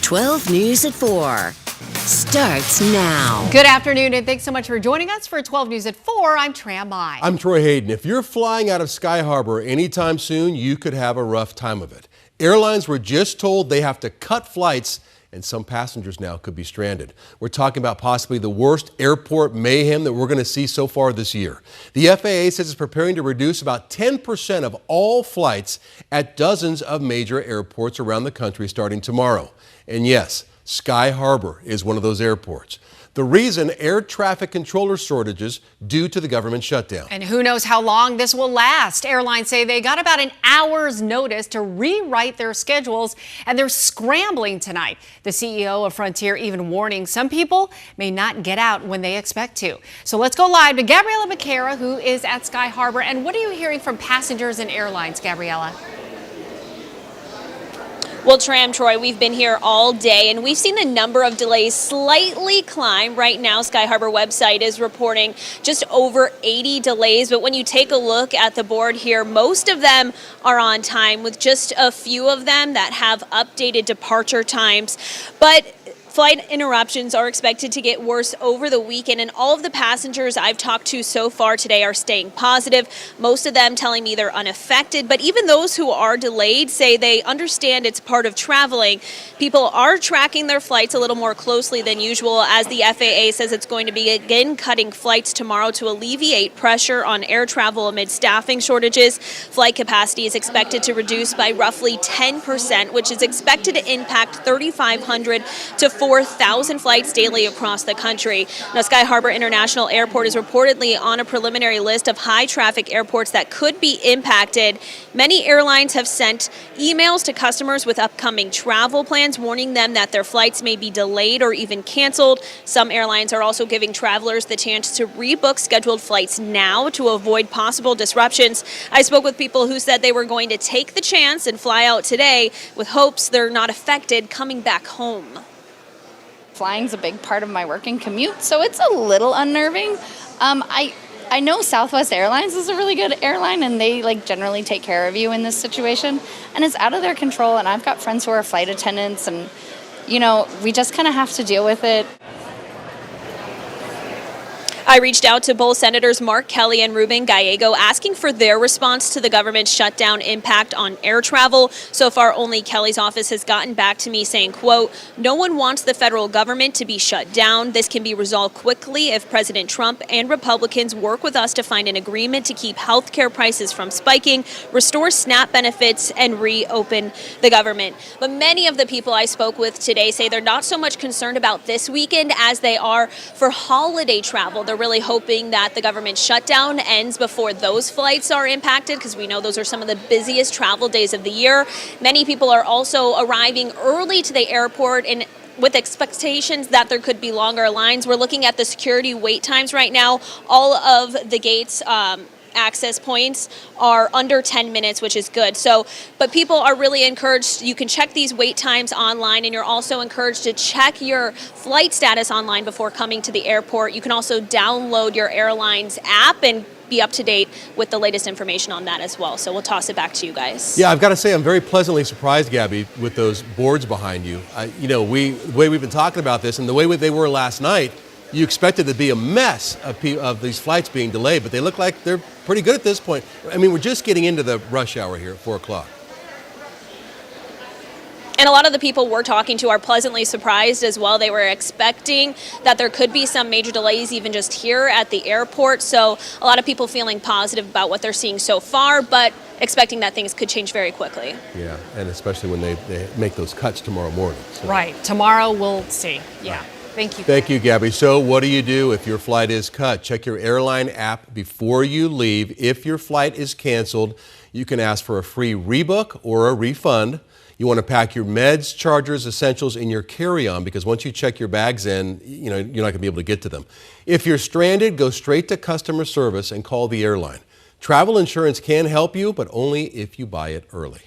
12 News at 4 starts now. Good afternoon, and thanks so much for joining us for 12 News at 4. I'm Tram Mai. I'm Troy Hayden. If you're flying out of Sky Harbor anytime soon, you could have a rough time of it. Airlines were just told they have to cut flights, and some passengers now could be stranded. We're talking about possibly the worst airport mayhem that we're going to see so far this year. The FAA says it's preparing to reduce about 10% of all flights at dozens of major airports around the country starting tomorrow. And yes, Sky Harbor is one of those airports. The reason, air traffic controller shortages due to the government shutdown. And who knows how long this will last. Airlines say they got about an hour's notice to rewrite their schedules, and they're scrambling tonight. The CEO of Frontier even warning some people may not get out when they expect to. So let's go live to Gabriella McCara, who is at Sky Harbor. And what are you hearing from passengers and airlines, Gabriella? Well, Tram, Troy, we've been here all day and we've seen the number of delays slightly climb. Right now, Sky Harbor website is reporting just over 80 delays. But when you take a look at the board here, most of them are on time, with just a few of them that have updated departure times. But flight interruptions are expected to get worse over the weekend, and all of the passengers I've talked to so far today are staying positive, most of them telling me they're unaffected. But even those who are delayed say they understand it's part of traveling. People are tracking their flights a little more closely than usual, as the FAA says it's going to be again cutting flights tomorrow to alleviate pressure on air travel amid staffing shortages. Flight capacity is expected to reduce by roughly 10%, which is expected to impact 3,500 to 4,000 flights daily across the country. Now, Sky Harbor International Airport is reportedly on a preliminary list of high-traffic airports that could be impacted. Many airlines have sent emails to customers with upcoming travel plans, warning them that their flights may be delayed or even canceled. Some airlines are also giving travelers the chance to rebook scheduled flights now to avoid possible disruptions. I spoke with people who said they were going to take the chance and fly out today with hopes they're not affected coming back home. Flying's a big part of my work and commute, so it's a little unnerving. I know Southwest Airlines is a really good airline, and they generally take care of you in this situation, and it's out of their control. And I've got friends who are flight attendants, and we just kind of have to deal with it. I reached out to both Senators Mark Kelly and Ruben Gallego asking for their response to the government's shutdown impact on air travel. So far, only Kelly's office has gotten back to me saying, quote, "No one wants the federal government to be shut down. This can be resolved quickly if President Trump and Republicans work with us to find an agreement to keep health care prices from spiking, restore SNAP benefits, and reopen the government." But many of the people I spoke with today say they're not so much concerned about this weekend as they are for holiday travel. They're really hoping that the government shutdown ends before those flights are impacted, because we know those are some of the busiest travel days of the year. Many people are also arriving early to the airport and with expectations that there could be longer lines. We're looking at the security wait times right now. All of the gates access points are under 10 minutes, which is good. But people are really encouraged. You can check these wait times online, and you're also encouraged to check your flight status online before coming to the airport. You can also download your airline's app and be up to date with the latest information on that as well. So we'll toss it back to you guys. Yeah, I've got to say I'm very pleasantly surprised, Gabby, with those boards behind you. The way we've been talking about this and the way they were last night, you expected to be a mess of these flights being delayed, but they look like they're pretty good at this point. I mean, we're just getting into the rush hour here at 4 o'clock. And a lot of the people we're talking to are pleasantly surprised as well. They were expecting that there could be some major delays even just here at the airport. So a lot of people feeling positive about what they're seeing so far, but expecting that things could change very quickly. Yeah, and especially when they make those cuts tomorrow morning. So. Right. Tomorrow we'll see. Yeah. Thank you. Thank you, Gabby. So what do you do if your flight is cut? Check your airline app before you leave. If your flight is canceled, you can ask for a free rebook or a refund. You want to pack your meds, chargers, essentials in your carry-on, because once you check your bags in, you're not going to be able to get to them. If you're stranded, go straight to customer service and call the airline. Travel insurance can help you, but only if you buy it early.